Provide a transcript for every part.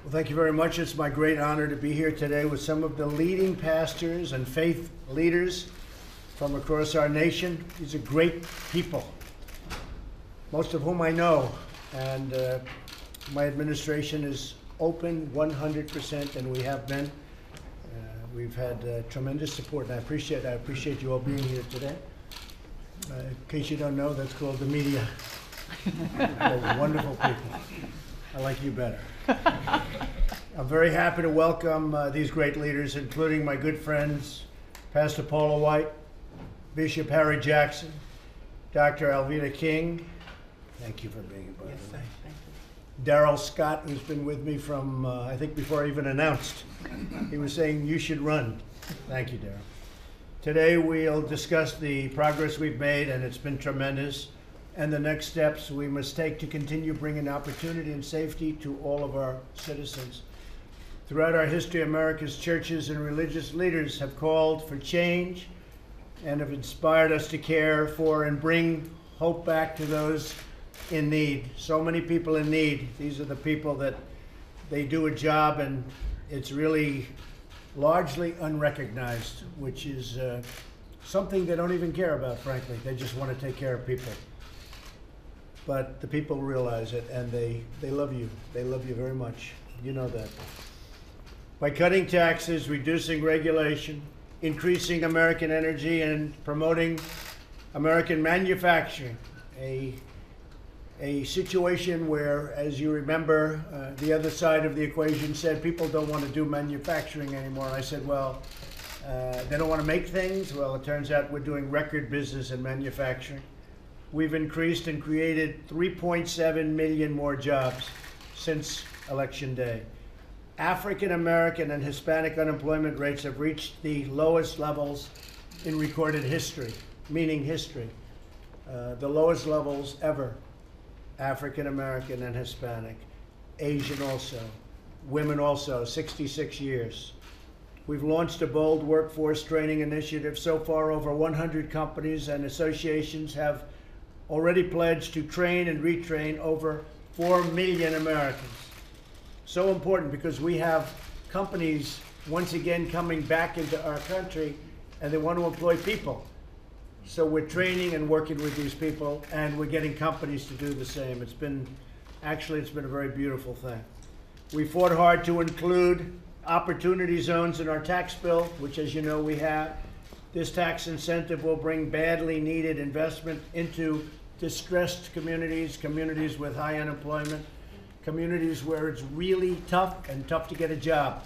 Well, thank you very much. It's my great honor to be here today with some of the leading pastors and faith leaders from across our nation. These are great people, most of whom I know, and my administration is open 100%, and we have been. We've had tremendous support, and I appreciate you all being here today. In case you don't know, that's called the media. They're wonderful people. I like you better. I'm very happy to welcome these great leaders, including my good friends, Pastor Paula White, Bishop Harry Jackson, Dr. Alvina King. Thank you for being here, by the way. Darrell Scott, who's been with me from, I think, before I even announced. He was saying, you should run. Thank you, Darrell. Today, we'll discuss the progress we've made, and it's been tremendous, and the next steps we must take to continue bringing opportunity and safety to all of our citizens. Throughout our history, America's churches and religious leaders have called for change and have inspired us to care for and bring hope back to those in need. So many people in need. These are the people that they do a job and it's really largely unrecognized, which is something they don't even care about, frankly. They just want to take care of people. But the people realize it, and they love you. They love you very much. You know that. By cutting taxes, reducing regulation, increasing American energy, and promoting American manufacturing, a situation where, as you remember, the other side of the equation said people don't want to do manufacturing anymore. I said, well, they don't want to make things. Well, it turns out we're doing record business in manufacturing. We've increased and created 3.7 million more jobs since Election Day. African American and Hispanic unemployment rates have reached the lowest levels in recorded history, meaning history. The lowest levels ever. African American and Hispanic. Asian also. Women also, 66 years. We've launched a bold workforce training initiative. So far, over 100 companies and associations have already pledged to train and retrain over 4 million Americans. So important because we have companies once again coming back into our country and they want to employ people. So we're training and working with these people and we're getting companies to do the same. It's been a very beautiful thing. We fought hard to include opportunity zones in our tax bill, which, as you know, we have. This tax incentive will bring badly needed investment into distressed communities, communities with high unemployment, communities where it's really tough to get a job.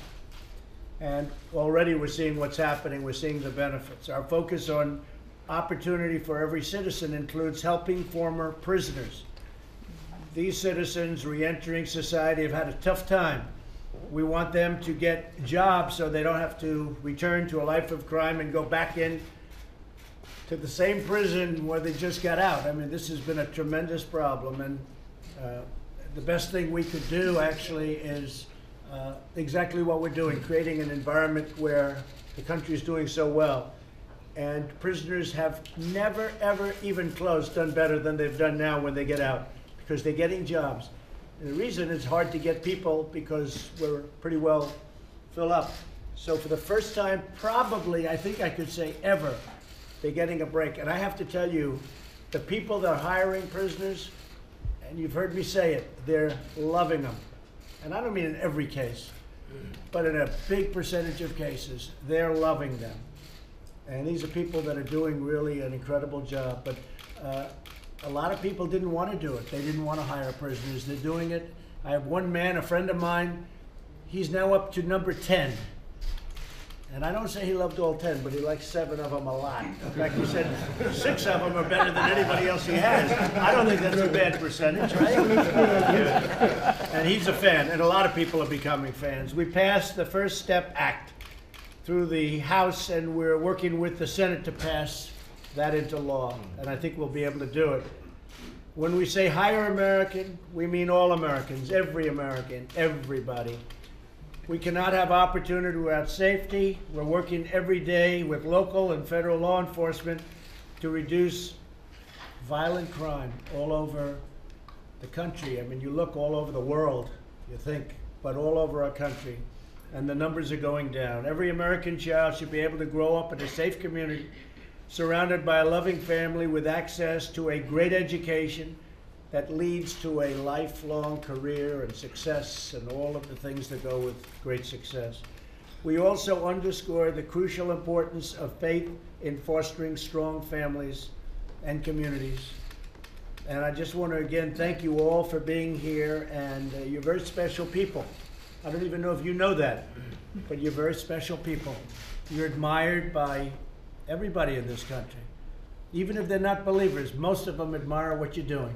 And already we're seeing what's happening. We're seeing the benefits. Our focus on opportunity for every citizen includes helping former prisoners. These citizens re-entering society have had a tough time. We want them to get jobs so they don't have to return to a life of crime and go back in to the same prison where they just got out. I mean, this has been a tremendous problem, and the best thing we could do actually is exactly what we're doing, creating an environment where the country is doing so well. And prisoners have never, ever, even close, done better than they've done now when they get out, because they're getting jobs. And the reason it's hard to get people because we're pretty well filled up. So for the first time, probably, I think I could say ever, they're getting a break. And I have to tell you, the people that are hiring prisoners, and you've heard me say it, they're loving them. And I don't mean in every case, but in a big percentage of cases, they're loving them. And these are people that are doing really an incredible job. But a lot of people didn't want to do it. They didn't want to hire prisoners. They're doing it. I have one man, a friend of mine, he's now up to number 10. And I don't say he loved all 10, but he likes 7 of them a lot. In fact, he said 6 of them are better than anybody else he has. I don't think that's a bad percentage, right? And he's a fan, and a lot of people are becoming fans. We passed the First Step Act through the House, and we're working with the Senate to pass that into law, and I think we'll be able to do it. When we say hire American, we mean all Americans, every American, everybody. We cannot have opportunity without safety. We're working every day with local and federal law enforcement to reduce violent crime all over the country. I mean, you look all over the world, you think but all over our country, and the numbers are going down. Every American child should be able to grow up in a safe community, surrounded by a loving family with access to a great education that leads to a lifelong career and success and all of the things that go with great success. We also underscore the crucial importance of faith in fostering strong families and communities. And I just want to again thank you all for being here, and you're very special people. I don't even know if you know that, but you're very special people. You're admired by everybody in this country. Even if they're not believers, most of them admire what you're doing.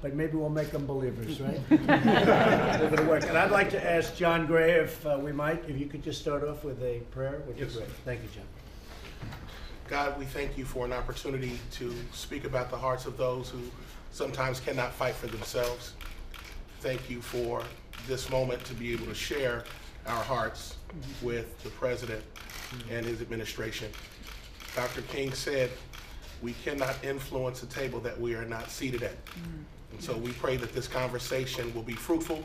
But maybe we'll make them believers, right? We're going to work. And I'd like to ask John Gray, if we might, if you could just start off with a prayer, which is great. Thank you, John. God, we thank you for an opportunity to speak about the hearts of those who sometimes cannot fight for themselves. Thank you for this moment to be able to share our hearts with the president and his administration. Dr. King said, we cannot influence a table that we are not seated at. And so we pray that this conversation will be fruitful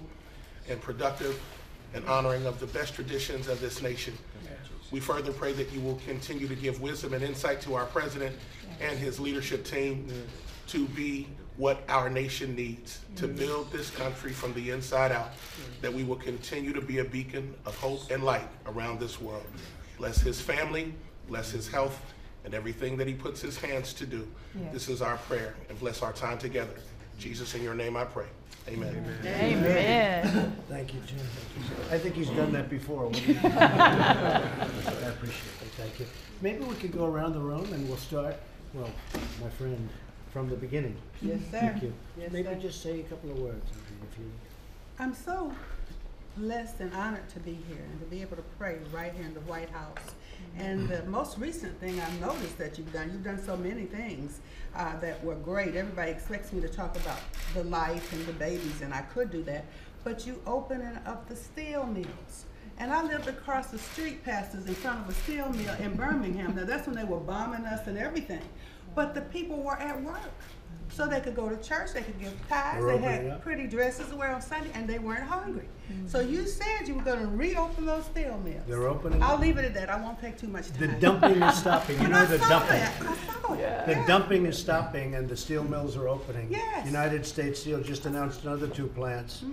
and productive and honoring of the best traditions of this nation. We further pray that you will continue to give wisdom and insight to our president and his leadership team to be what our nation needs to build this country from the inside out, that we will continue to be a beacon of hope and light around this world. Bless his family, bless his health, and everything that he puts his hands to do. Yes. This is our prayer, and bless our time together. Jesus, in your name I pray. Amen. Amen. Amen. Thank you, Jim. I think he's done that before. I appreciate it. Thank you. Maybe we could go around the room and we'll start, well, my friend, from the beginning. Yes, sir. Thank you. Yes, maybe sir. Just say a couple of words. If you... I'm so blessed and honored to be here and to be able to pray right here in the White House. And the most recent thing I've noticed that you've done so many things that were great. Everybody expects me to talk about the life and the babies, and I could do that. But you opening up the steel mills. And I lived across the street past us in front of a steel mill in Birmingham. Now that's when they were bombing us and everything. But the people were at work. So they could go to church, they could give tithes, they had pretty dresses to wear on Sunday, and they weren't hungry. So you said you were going to reopen those steel mills. They're opening. I'll leave it at that. I won't take too much time. The dumping is stopping. You know the dumping. I saw it. Yeah. The dumping is stopping, and the steel mills are opening. Yes. United States Steel just announced another 2 plants.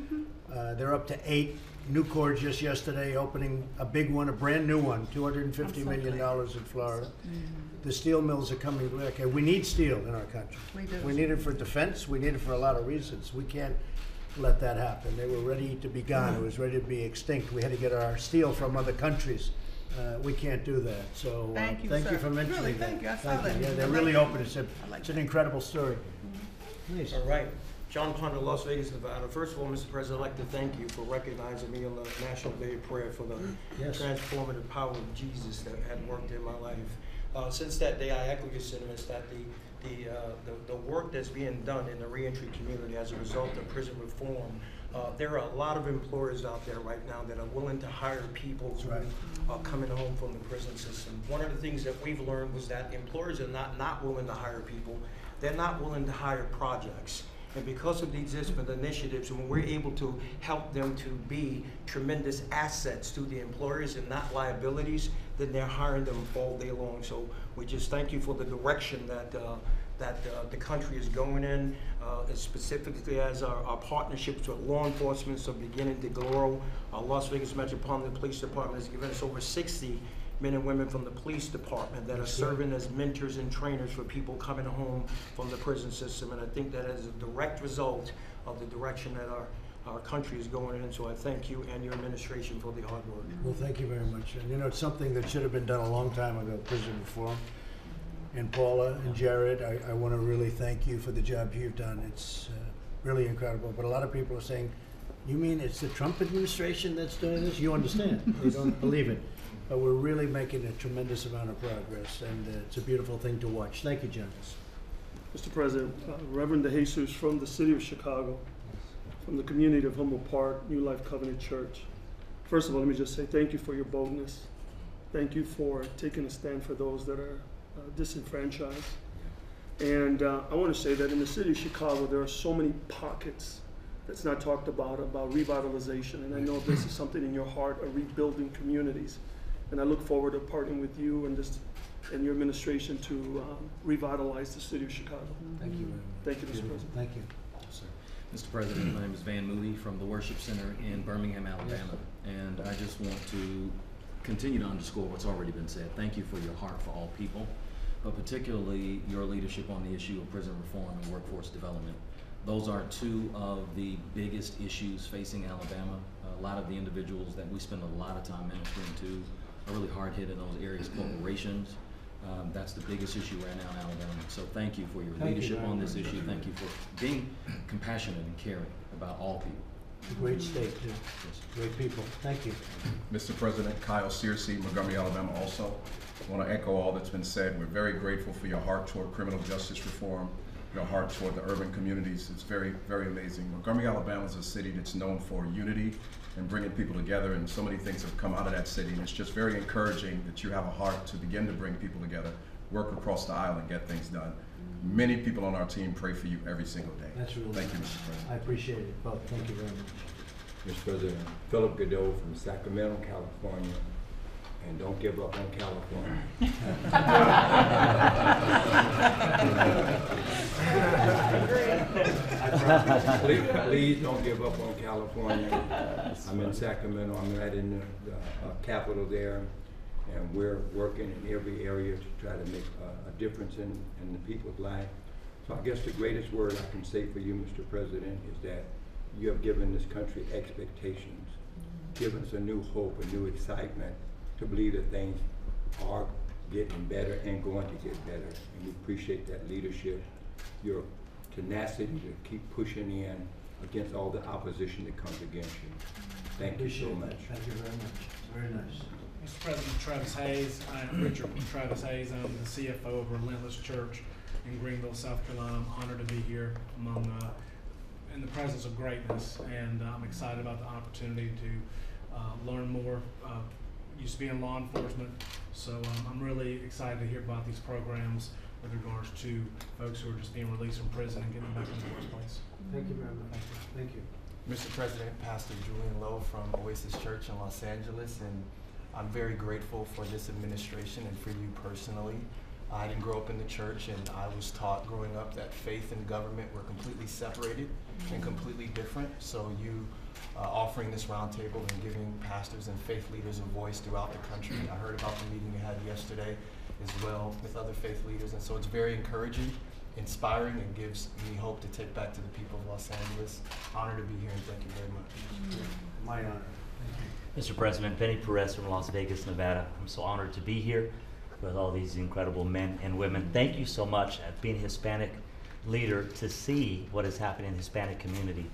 They're up to 8. Nucor just yesterday opening a big one, a brand new one, $250 million in Florida. The steel mills are coming back. And we need steel in our country. We do. We need it for defense. We need it for a lot of reasons. We can't let that happen. They were ready to be gone. It was ready to be extinct. We had to get our steel from other countries. We can't do that. So thank you for mentioning really, that. Thank you. I saw that. Yeah, they're really open. It's an incredible story. Nice. All right. John Ponder, Las Vegas, Nevada. First of all, Mr. President, I'd like to thank you for recognizing me on the National Day of Prayer for the transformative power of Jesus that had worked in my life. Since that day, I echo your sentiments that the work that's being done in the reentry community as a result of prison reform, there are a lot of employers out there right now that are willing to hire people who are coming home from the prison system. One of the things that we've learned was that employers are not willing to hire people. They're not willing to hire projects. And because of these different initiatives, when we're able to help them to be tremendous assets to the employers and not liabilities, then they're hiring them all day long. So we just thank you for the direction that the country is going in, specifically as our partnerships with law enforcement are beginning to grow. Our Las Vegas Metropolitan Police Department has given us over 60 men and women from the police department that are serving as mentors and trainers for people coming home from the prison system. And I think that is a direct result of the direction that our country is going in. So I thank you and your administration for the hard work. Well, thank you very much. And you know, it's something that should have been done a long time ago, prison reform. And Paula and Jared, I want to really thank you for the job you've done. It's really incredible. But a lot of people are saying, you mean it's the Trump administration that's doing this? You understand. They don't believe it. But we're really making a tremendous amount of progress, and it's a beautiful thing to watch. Thank you, John. Mr. President, Reverend DeJesus from the city of Chicago, from the community of Humboldt Park, New Life Covenant Church. First of all, let me just say thank you for your boldness. Thank you for taking a stand for those that are disenfranchised. And I want to say that in the city of Chicago, there are so many pockets that's not talked about revitalization. And I know this is something in your heart of rebuilding communities. And I look forward to partnering with you and your administration to revitalize the city of Chicago. Thank you very much. Thank you, Mr. President. Thank you. Yes, sir. Mr. President, my name is Van Moody from the Worship Center in Birmingham, Alabama. And I just want to continue to underscore what's already been said. Thank you for your heart for all people, but particularly your leadership on the issue of prison reform and workforce development. Those are two of the biggest issues facing Alabama. A lot of the individuals that we spend a lot of time ministering to are really hard hit in those areas. Corporations, that's the biggest issue right now in Alabama. So thank you for your leadership on this issue. Thank you for being compassionate and caring about all people. It's a great state, too. Great people. Thank you. Mr. President, Kyle Searcy, Montgomery, Alabama also. I want to echo all that's been said. We're very grateful for your heart toward criminal justice reform, your heart toward the urban communities. It's very, very amazing. Montgomery, Alabama is a city that's known for unity and bringing people together, and so many things have come out of that city. And it's just very encouraging that you have a heart to begin to bring people together, work across the aisle, and get things done. Many people on our team pray for you every single day. That's really Thank you, nice. Mr. President. I appreciate it both. Thank you very much. Mr. President, Philip Godot from Sacramento, California, and don't give up on California. Please don't give up on California. I'm in Sacramento. I'm right in the capital there, and we're working in every area to try to make a difference in the people's life. So I guess the greatest word I can say for you, Mr. President, is that you have given this country expectations, given us a new hope, a new excitement to believe that things are getting better and going to get better. And we appreciate that leadership, your tenacity to keep pushing in against all the opposition that comes against you. Thank you so much. Thank you very much. Very nice. Mr. President, Travis Hayes. I'm Richard Travis Hayes. I'm the CFO of Relentless Church in Greenville, South Carolina. I'm honored to be here in the presence of greatness, and I'm excited about the opportunity to learn more. Used to be in law enforcement, so I'm really excited to hear about these programs with regards to folks who are just being released from prison and getting back into the workplace. Thank you very much. Thank you. Mr. President, Pastor Julian Lowe from Oasis Church in Los Angeles, and I'm very grateful for this administration and for you personally. I didn't grow up in the church, and I was taught growing up that faith and government were completely separated and completely different. So you offering this roundtable and giving pastors and faith leaders a voice throughout the country. I heard about the meeting you had yesterday as well with other faith leaders, and so it's very encouraging, inspiring, and gives me hope to take back to the people of Los Angeles. Honored to be here, and thank you very much. My honor. Mr. President, Benny Perez from Las Vegas, Nevada. I'm so honored to be here with all these incredible men and women. Thank you so much as being a Hispanic leader to see what is happening in the Hispanic community.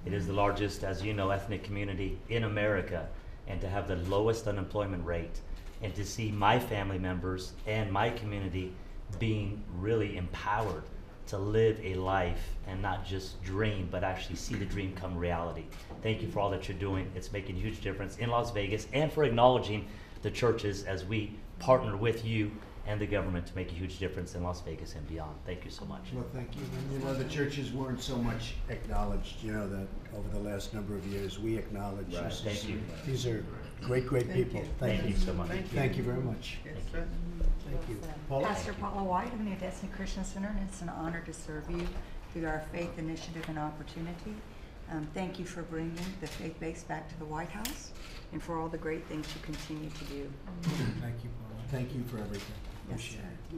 It is the largest, as you know, ethnic community in America, and to have the lowest unemployment rate, and to see my family members and my community being really empowered to live a life and not just dream, but actually see the dream come reality. Thank you for all that you're doing. It's making a huge difference in Las Vegas, and for acknowledging the churches as we partner with you and the government to make a huge difference in Las Vegas and beyond. Thank you so much. Well, thank you. And, you know, the churches weren't so much acknowledged, you know, that over the last number of years, we acknowledge. Right. Thank you. These are great, great people. Thank you so much. Thank you very much. Thank you. Paula? Pastor Paula White of the New Destiny Christian Center, and it's an honor to serve you through our faith initiative and opportunity. Thank you for bringing the faith base back to the White House, and for all the great things you continue to do. Thank you, Paula. Thank you for everything. Yes, Appreciate sir.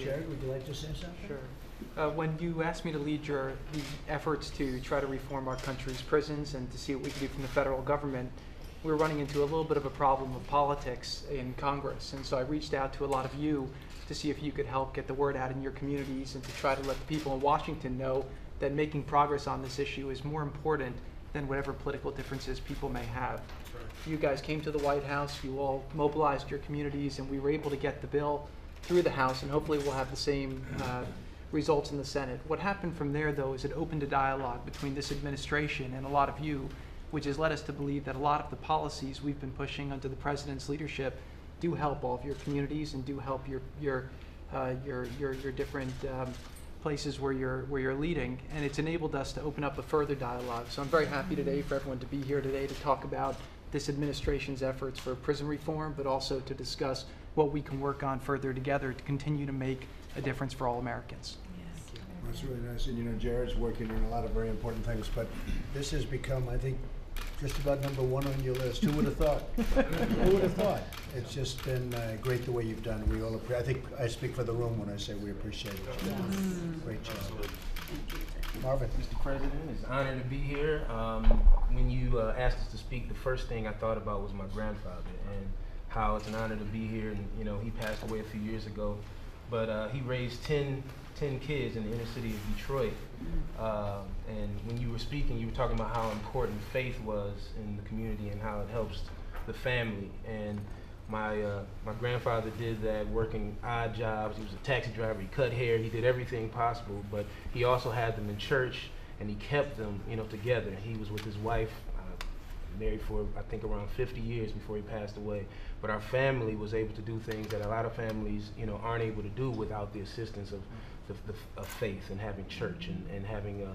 it. Jared, would you like to say something? Sure. When you asked me to lead the efforts to try to reform our country's prisons and to see what we can do from the federal government, we were running into a little bit of a problem of politics in Congress. And so I reached out to a lot of you to see if you could help get the word out in your communities and to try to let the people in Washington know that making progress on this issue is more important than whatever political differences people may have. You guys came to the White House, you all mobilized your communities, and we were able to get the bill through the House, and hopefully we'll have the same results in the Senate. What happened from there, though, is it opened a dialogue between this administration and a lot of you, which has led us to believe that a lot of the policies we've been pushing under the President's leadership do help all of your communities and do help your different places where you're leading, and it's enabled us to open up a further dialogue. So I'm very happy today for everyone to be here today to talk about this administration's efforts for prison reform, but also to discuss what we can work on further together to continue to make a difference for all Americans. That's really nice. And you know, Jared's working on a lot of very important things, but this has become, I think, just about number one on your list. Who would have thought? Who would have thought? It's just been great the way you've done. We all I think I speak for the room when I say we appreciate it. Great job. Marvin. Mr. President, it's an honor to be here. When you asked us to speak, the first thing I thought about was my grandfather and how it's an honor to be here. And you know, he passed away a few years ago, but he raised 10 kids in the inner city of Detroit. And when you were speaking, you were talking about how important faith was in the community and how it helps the family. And my grandfather did that, working odd jobs. He was a taxi driver, he cut hair, he did everything possible, but he also had them in church, and he kept them, you know, together. He was with his wife, married for I think around 50 years before he passed away. But our family was able to do things that a lot of families, you know, aren't able to do without the assistance of faith and having church and having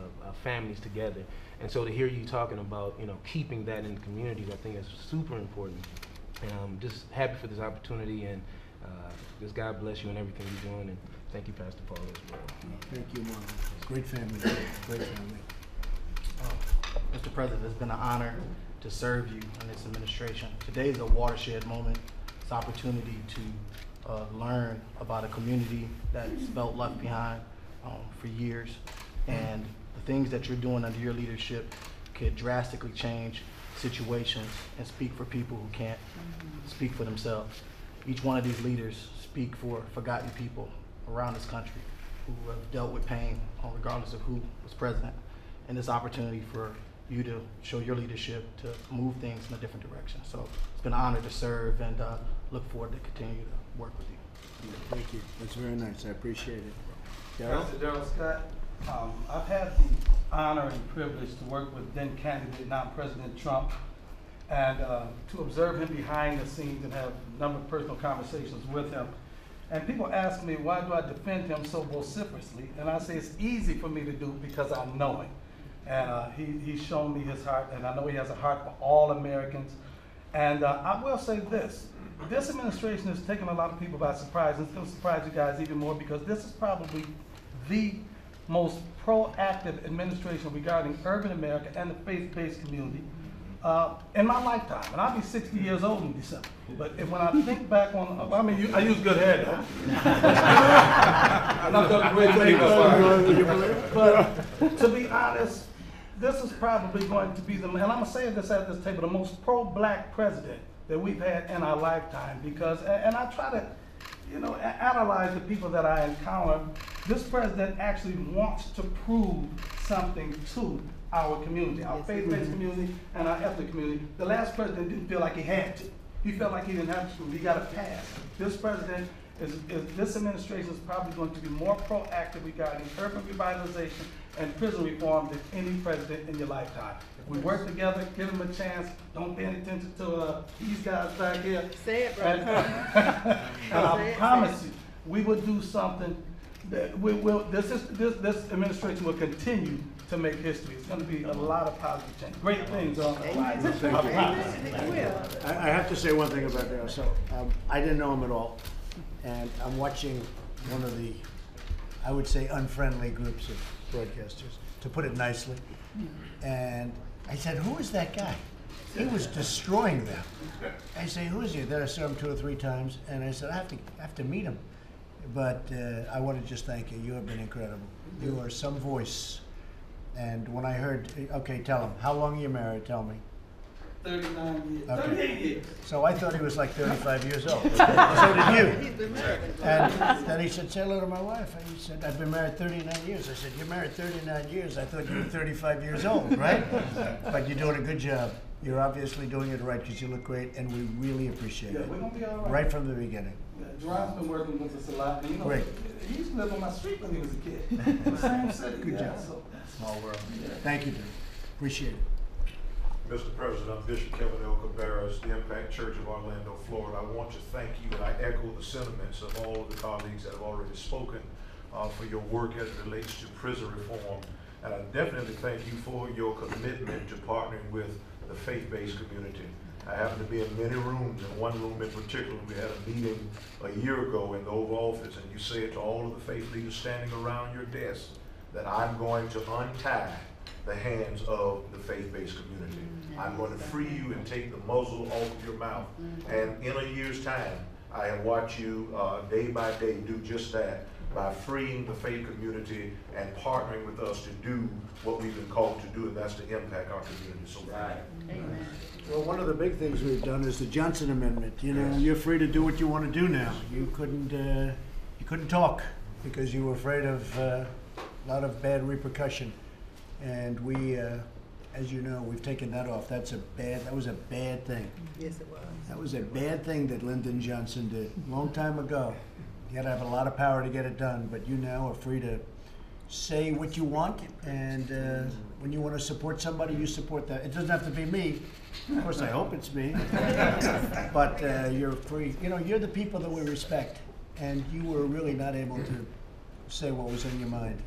families together. And so to hear you talking about, you know, keeping that in the communities, I think is super important. And I'm just happy for this opportunity, and just God bless you and everything you're doing, and thank you, Pastor Paul, as well. Thank you, Marvin. Great family. Great family. Mr. President, it's been an honor to serve you in this administration. Today is a watershed moment. It's an opportunity to learn about a community that's felt left behind for years. And the things that you're doing under your leadership could drastically change situations and speak for people who can't speak for themselves. Each one of these leaders speak for forgotten people around this country who have dealt with pain regardless of who was president. And this opportunity for you to show your leadership to move things in a different direction. So it's been an honor to serve, and look forward to continue to work with you. Thank you. That's very nice. I appreciate it. Mr. Darrell Scott, I've had the honor and privilege to work with then candidate, now President Trump, and to observe him behind the scenes and have a number of personal conversations with him. And people ask me, why do I defend him so vociferously? And I say it's easy for me to do because I know him. And he's shown me his heart, and I know he has a heart for all Americans. And I will say this administration has taken a lot of people by surprise, and it's going to surprise you guys even more, because this is probably the most proactive administration regarding urban America and the faith-based community in my lifetime. And I'll be 60 years old in December. But when I think back on, I mean, I use good hair now. I'm not going to great makeup. But to be honest, this is probably going to be and I'm going to say this at this table, the most pro-black president that we've had in our lifetime, because, and I try to, you know, analyze the people that I encounter. This president actually wants to prove something to our community, our faith-based community and our ethnic community. The last president didn't feel like he had to. He felt like he didn't have to. He got a pass. This president this administration is probably going to be more proactive regarding urban revitalization and prison reform than any president in your lifetime. If we work together, give them a chance, don't pay any attention to these guys back here. Say it, brother. And I promise you, we will do something that we will, this administration will continue to make history. It's going to be a lot of positive change. Great things on the horizon. I have to say one thing about that. So I didn't know him at all, and I'm watching one of the, I would say, unfriendly groups of broadcasters, to put it nicely. And I said, "Who is that guy?" He was destroying them. I say, "Who is he?" Then I saw him 2 or 3 times, and I said, "I have to meet him." But I want to just thank you. You have been incredible. You are some voice. And when I heard, okay, tell him, how long are you married? Tell me. 39 years. Okay. 38 years. So I thought he was like 35 years old. So did you. He's been married. And then he said, "Say hello to my wife." And he said, "I've been married 39 years. I said, "You're married 39 years. I thought you were 35 years old, right?" But you're doing a good job. You're obviously doing it right, because you look great, and we really appreciate it. We're going to be all right. Right from the beginning. Jerron's been working with us a lot. And, you know, Great. He used to live on my street when he was a kid. The same city. Good job. So, Small world. Thank you, Dave. Appreciate it. Mr. President, I'm Bishop Kevin L. Cabarrus, the Impact Church of Orlando, Florida. I want to thank you, and I echo the sentiments of all of the colleagues that have already spoken for your work as it relates to prison reform. And I definitely thank you for your commitment to partnering with the faith-based community. I happen to be in many rooms, in one room in particular, we had a meeting a year ago in the Oval Office, and you said to all of the faith leaders standing around your desk that I'm going to untie the hands of the faith-based community. I'm going to free you and take the muzzle off of your mouth. And in a year's time, I have watched you day by day do just that by freeing the faith community and partnering with us to do what we've been called to do, and that's to impact our community. So, Amen. Well, one of the big things we've done is the Johnson Amendment. You know, you're free to do what you want to do now. You couldn't talk because you were afraid of a lot of bad repercussion. And we, as you know, we've taken that off. That was a bad thing. Yes, it was. That was a bad thing that Lyndon Johnson did a long time ago. You had to have a lot of power to get it done, but you now are free to say what you want, and when you want to support somebody, you support that. It doesn't have to be me. Of course, I hope it's me. But you're free. You know, you're the people that we respect, and you were really not able to say what was on your mind.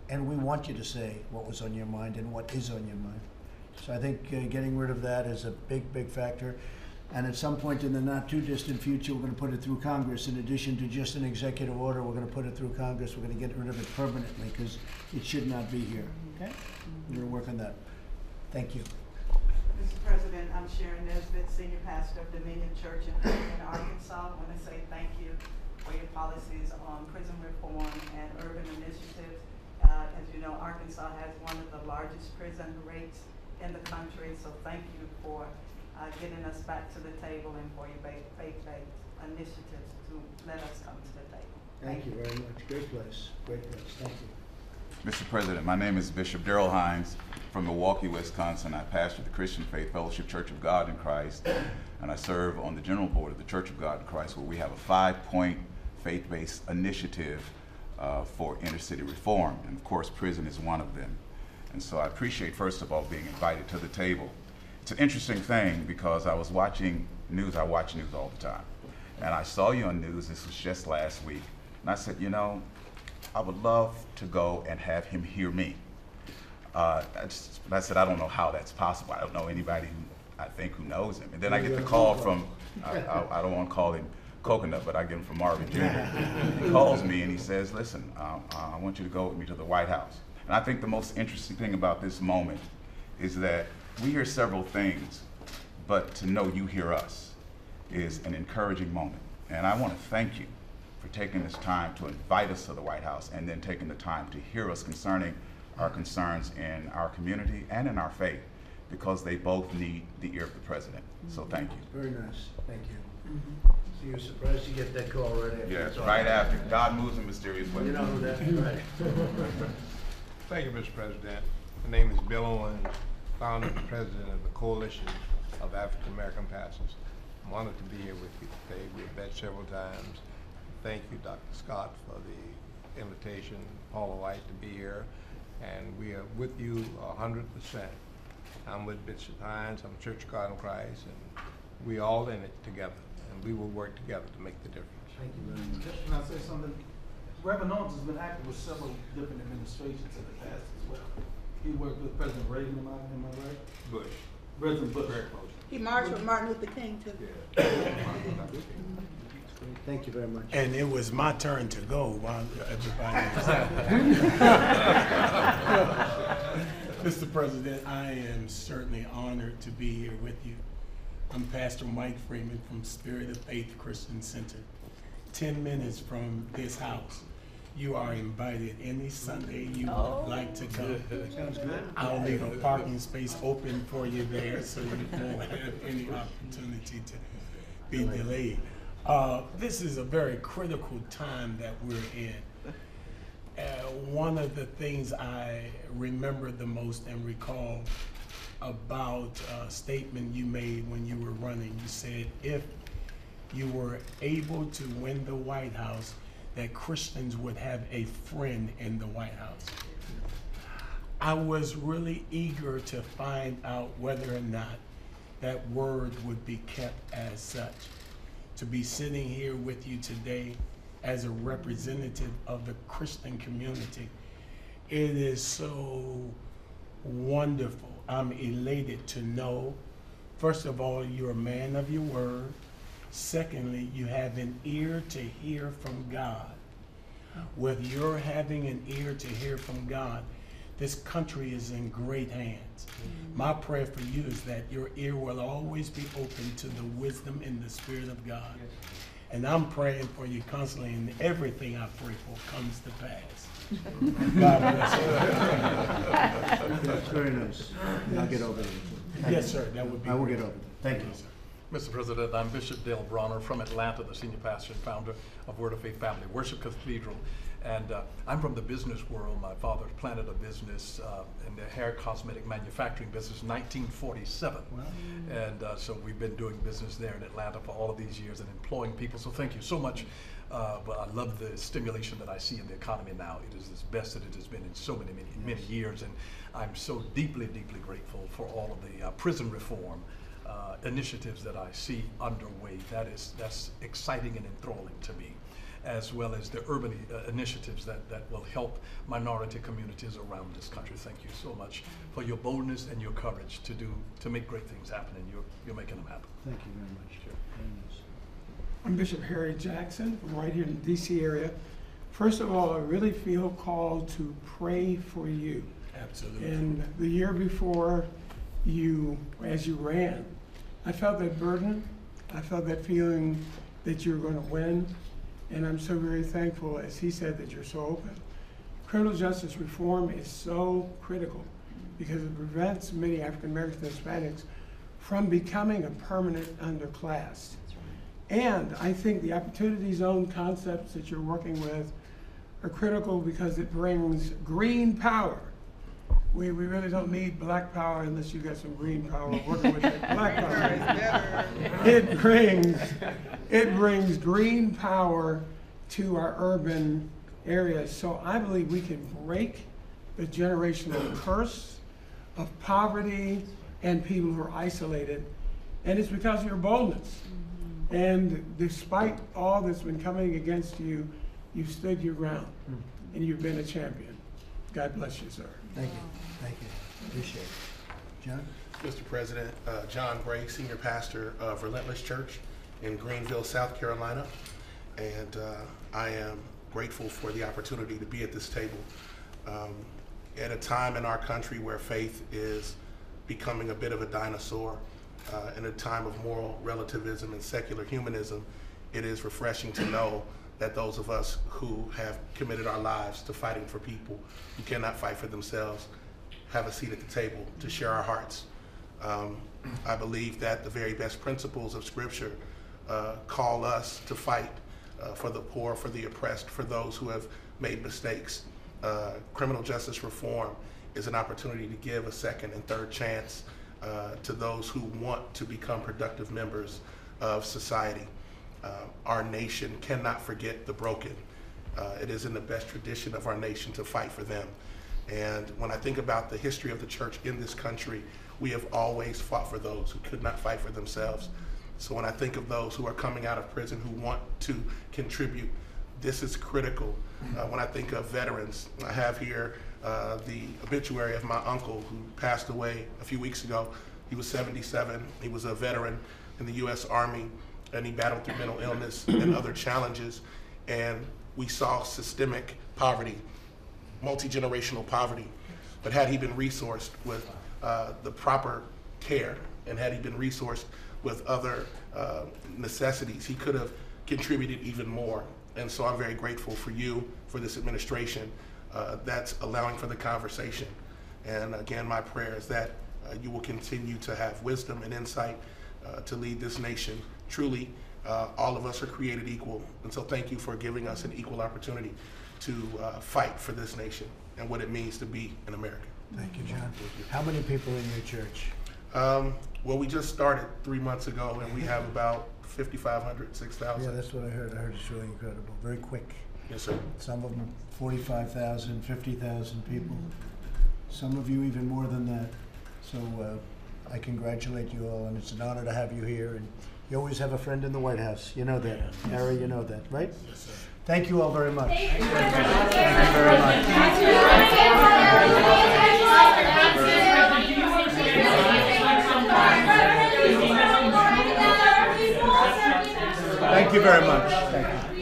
And we want you to say what was on your mind and what is on your mind. So I think getting rid of that is a big, big factor. And at some point in the not too distant future, we're going to put it through Congress. In addition to just an executive order, we're going to put it through Congress. We're going to get rid of it permanently because it should not be here. Okay? We're going to work on that. Thank you. Mr. President, I'm Sharon Nesbitt, Senior Pastor of Dominion Church in Arkansas. I want to say thank you for your policies on prison reform and urban initiatives. As you know, Arkansas has one of the largest prison rates in the country, so thank you for getting us back to the table and for your faith-based initiatives to let us come to the table. Thank you very much. Great place. Great place. Thank you. Mr. President, my name is Bishop Darrell Hines from Milwaukee, Wisconsin. I pastor the Christian Faith Fellowship Church of God in Christ, and I serve on the General Board of the Church of God in Christ, where we have a 5-point faith-based initiative for inner city reform, and of course prison is one of them. And so I appreciate, first of all, being invited to the table. It's an interesting thing because I was watching news. I watch news all the time, and I saw you on news. This was just last week, and I said, you know, I would love to go and have him hear me. I said, I don't know how that's possible. I don't know anybody who I think who knows him. And then I get the call from, I don't want to call him Coconut, but I get him from Marvin Jr. He calls me and he says, listen, I want you to go with me to the White House. And I think the most interesting thing about this moment is that we hear several things, but to know you hear us is an encouraging moment. And I want to thank you for taking this time to invite us to the White House and then taking the time to hear us concerning our concerns in our community and in our faith, because they both need the ear of the president. So thank you. Very nice. Thank you. So you're surprised you get that call right after? Yes, right after. God moves in mysterious ways. You know who that is, right? Thank you, Mr. President. My name is Bill Owens, founder and president of the Coalition of African American Pastors. I'm honored to be here with you today. We've met several times. Thank you, Dr. Scott, for the invitation, Paula White, to be here. And we are with you 100%. I'm with Bishop Hines, I'm Church of God in Christ, and we all in it together. And we will work together to make the difference. Thank you very much. Can I say something? Reverend Owens has been active with several different administrations in the past as well. He worked with President Reagan, am I right? Bush. President Bush. Very close. He marched with Martin Luther King too. Thank you very much. And it was my turn to go while everybody was Mr. President, I am certainly honored to be here with you. I'm Pastor Mike Freeman from Spirit of Faith Christian Center, 10 minutes from this house. You are invited any Sunday you would like to come. Sounds good. I'll leave a parking space open for you there so you won't have any opportunity to be delayed. This is a very critical time that we're in. One of the things I remember the most and recall about a statement you made when you were running, you said if you were able to win the White House, that Christians would have a friend in the White House. I was really eager to find out whether or not that word would be kept as such. To be sitting here with you today as a representative of the Christian community. It is so wonderful. I'm elated to know, first of all, you're a man of your word. Secondly, you have an ear to hear from God. With your having an ear to hear from God, this country is in great hands. My prayer for you is that your ear will always be open to the wisdom and the Spirit of God. And I'm praying for you constantly, and everything I pray for comes to pass. God bless you. That's very nice. I'll get over it. Yes, sir. That would be I will great. get over it. Thank you. Mr. President, I'm Bishop Dale Bronner from Atlanta, the senior pastor and founder of Word of Faith Family Worship Cathedral. And I'm from the business world. My father planted a business in the hair cosmetic manufacturing business in 1947. Wow. And so we've been doing business there in Atlanta for all of these years and employing people. So thank you so much. But I love the stimulation that I see in the economy now. It is as best that it has been in so many years. And I'm so deeply, deeply grateful for all of the prison reform initiatives that I see underway. That's exciting and enthralling to me, as well as the urban initiatives that will help minority communities around this country. Thank you so much for your boldness and your courage to make great things happen, and you're making them happen. Thank you very much, Joe. Very nice. I'm Bishop Harry Jackson from right here in the DC area. First of all, I really feel called to pray for you. Absolutely. And the year before as you ran, I felt that burden. I felt that feeling that you were going to win. And I'm so very thankful, as he said, that you're so open. Criminal justice reform is so critical because it prevents many African Americans and Hispanics from becoming a permanent underclass. And I think the opportunity zone concepts that you're working with are critical because it brings green power. We really don't need black power unless you got some green power working with that black power. It brings green power to our urban areas. So I believe we can break the generational curse of poverty and people who are isolated. And it's because of your boldness. And despite all that's been coming against you, you've stood your ground and you've been a champion. God bless you, sir. Thank you. Thank you. Appreciate it. John? Mr. President, John Gray, Senior Pastor of Relentless Church in Greenville, South Carolina. And I am grateful for the opportunity to be at this table. At a time in our country where faith is becoming a bit of a dinosaur, in a time of moral relativism and secular humanism, it is refreshing to know that those of us who have committed our lives to fighting for people who cannot fight for themselves have a seat at the table to share our hearts. I believe that the very best principles of Scripture call us to fight for the poor, for the oppressed, for those who have made mistakes. Criminal justice reform is an opportunity to give a second and third chance to those who want to become productive members of society. Our nation cannot forget the broken. It is in the best tradition of our nation to fight for them. And when I think about the history of the church in this country, we have always fought for those who could not fight for themselves. So when I think of those who are coming out of prison who want to contribute, this is critical. When I think of veterans, I have here the obituary of my uncle who passed away a few weeks ago. He was 77. He was a veteran in the U.S. Army, and he battled through mental illness and other challenges. And we saw systemic poverty, multi-generational poverty. But had he been resourced with the proper care, and had he been resourced with other necessities, he could have contributed even more. And so I'm very grateful for you, for this administration, that's allowing for the conversation. And again, my prayer is that you will continue to have wisdom and insight to lead this nation. Truly, all of us are created equal. And so thank you for giving us an equal opportunity to fight for this nation and what it means to be an American. Thank you, John. How many people in your church? Well, we just started 3 months ago, and we have about 5,500, 6,000. Yeah, that's what I heard. I heard it's really incredible. Very quick. Yes, sir. Some of them 45,000, 50,000 people. Some of you even more than that. So I congratulate you all, and it's an honor to have you here. And you always have a friend in the White House. You know that. Harry, you know that, right? Yes, sir. Thank you all very much. Thank you very much. Thank you very much. Thank you.